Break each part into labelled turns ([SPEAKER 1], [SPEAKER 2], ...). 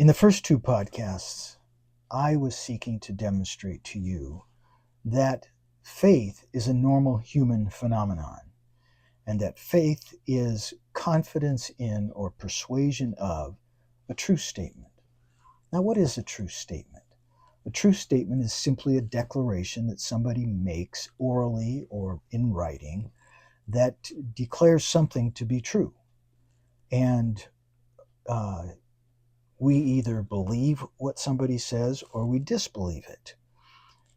[SPEAKER 1] In the first two podcasts, I was seeking to demonstrate to you that faith is a normal human phenomenon, and that faith is confidence in or persuasion of a true statement. Now, what is a true statement? A true statement is simply a declaration that somebody makes orally or in writing that declares something to be true. And uh, we either believe what somebody says or we disbelieve it.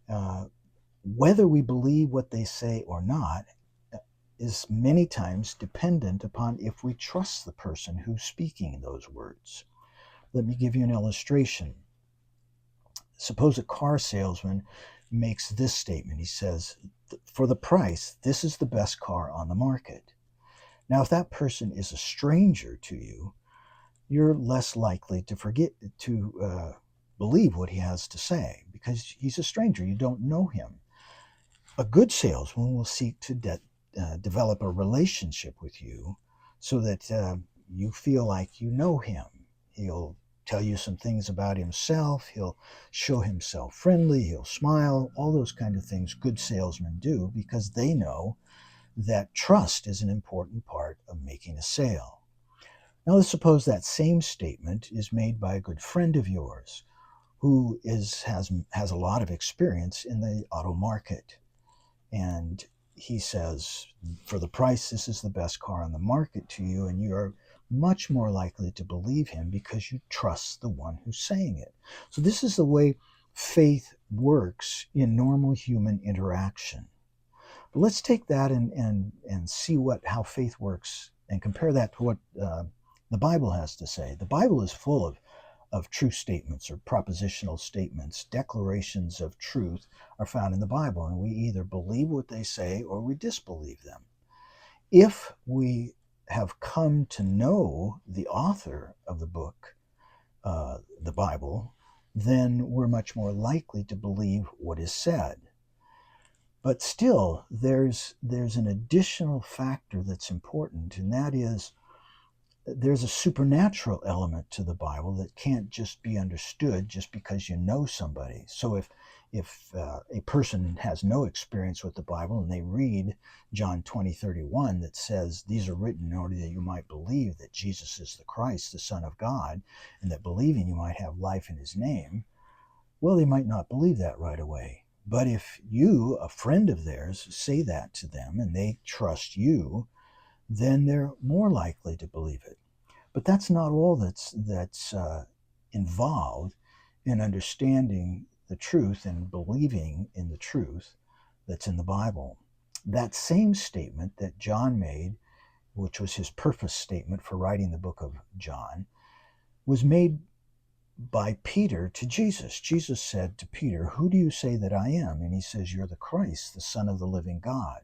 [SPEAKER 1] Uh, Whether we believe what they say or not is many times dependent upon if we trust the person who's speaking those words. Let me give you an illustration. Suppose a car salesman makes this statement. He says, for the price, this is the best car on the market. Now, if that person is a stranger to you, you're less likely to believe what he has to say because he's a stranger. You don't know him. A good salesman will seek to develop a relationship with you so that you feel like you know him. He'll tell you some things about himself. He'll show himself friendly. He'll smile. All those kind of things good salesmen do because they know that trust is an important part of making a sale. Now, let's suppose that same statement is made by a good friend of yours who has a lot of experience in the auto market. And he says, for the price, this is the best car on the market to you, and you're much more likely to believe him because you trust the one who's saying it. So this is the way faith works in normal human interaction. But let's take that and see how faith works and compare that to what the Bible has to say. The Bible is full of true statements or propositional statements. Declarations of truth are found in the Bible, and we either believe what they say or we disbelieve them. If we have come to know the author of the book, the Bible, then we're much more likely to believe what is said. But still, there's an additional factor that's important, and that is there's a supernatural element to the Bible that can't just be understood just because you know somebody. So if a person has no experience with the Bible and they read John 20:31 that says, these are written in order that you might believe that Jesus is the Christ, the Son of God, and that believing you might have life in his name, well, they might not believe that right away. But if you, a friend of theirs, say that to them and they trust you, then they're more likely to believe it. But that's not all that's involved in understanding the truth and believing in the truth that's in the Bible. That same statement that John made, which was his purpose statement for writing the book of John, was made by Peter to Jesus. Jesus said to Peter, who do you say that I am? And he says, you're the Christ, the Son of the living God.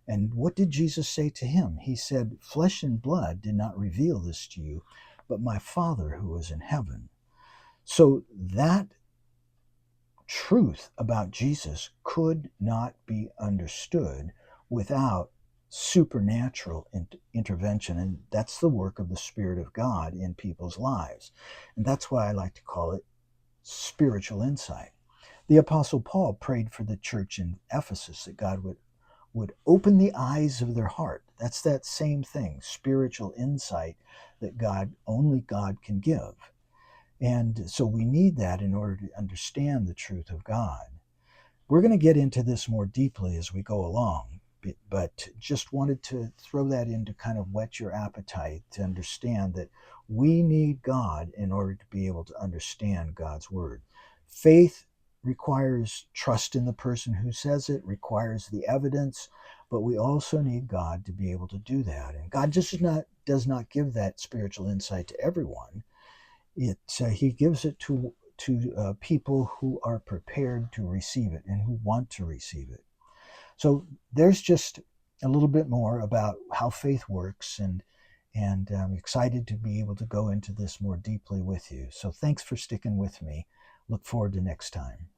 [SPEAKER 1] And what did Jesus say to him? He said, flesh and blood did not reveal this to you, but my Father who is in heaven. So that truth about Jesus could not be understood without supernatural intervention. And that's the work of the Spirit of God in people's lives. And that's why I like to call it spiritual insight. The Apostle Paul prayed for the church in Ephesus that God would open the eyes of their heart. That's that same thing, spiritual insight that only God can give. And so we need that in order to understand the truth of God. We're going to get into this more deeply as we go along, but just wanted to throw that in to kind of whet your appetite to understand that we need God in order to be able to understand God's word. Faith requires trust in the person who says it, requires the evidence, but we also need God to be able to do that. And God just does not give that spiritual insight to everyone. He gives it to people who are prepared to receive it and who want to receive it. So there's just a little bit more about how faith works, and I'm excited to be able to go into this more deeply with you. So thanks for sticking with me. Look forward to next time.